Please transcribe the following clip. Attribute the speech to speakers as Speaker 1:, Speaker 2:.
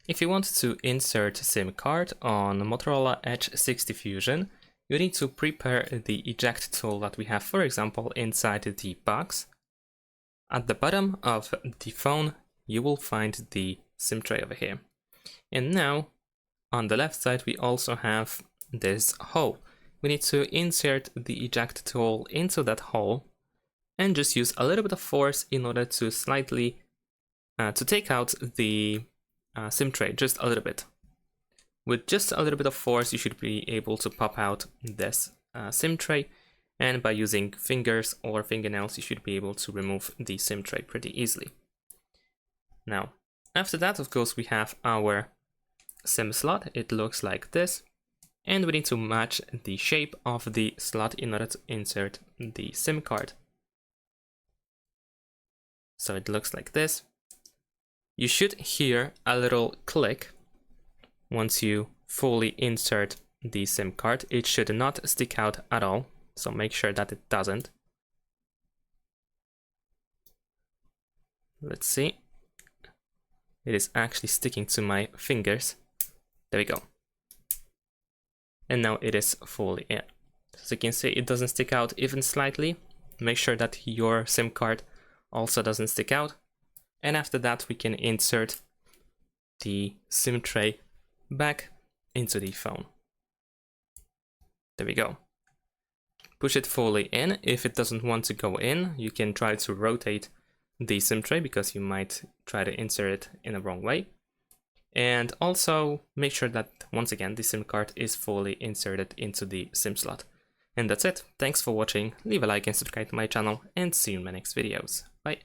Speaker 1: If you want to insert a SIM card on Motorola Edge 60 Fusion, you need to prepare the eject tool that we have, for example, inside the box. At the bottom of the phone, you will find the SIM tray over here. And now, on the left side, we also have this hole. We need to insert the eject tool into that hole and just use a little bit of force in order to slightly to take out the SIM tray, just a little bit. With just a little bit of force, you should be able to pop out this SIM tray, and by using fingers or fingernails, you should be able to remove the SIM tray pretty easily. Now, after that, of course, we have our SIM slot. It looks like this, and we need to match the shape of the slot in order to insert the SIM card. So it looks like this. You should hear a little click once you fully insert the SIM card. It should not stick out at all, so make sure that it doesn't. Let's see. It is actually sticking to my fingers. There we go. And now it is fully in. As you can see, it doesn't stick out even slightly. Make sure that your SIM card also doesn't stick out. And after that, we can insert the SIM tray back into the phone. There we go. Push it fully in. If it doesn't want to go in, you can try to rotate the SIM tray because you might try to insert it in the wrong way. And also make sure that, once again, the SIM card is fully inserted into the SIM slot. And that's it. Thanks for watching. Leave a like and subscribe to my channel, and see you in my next videos. Bye.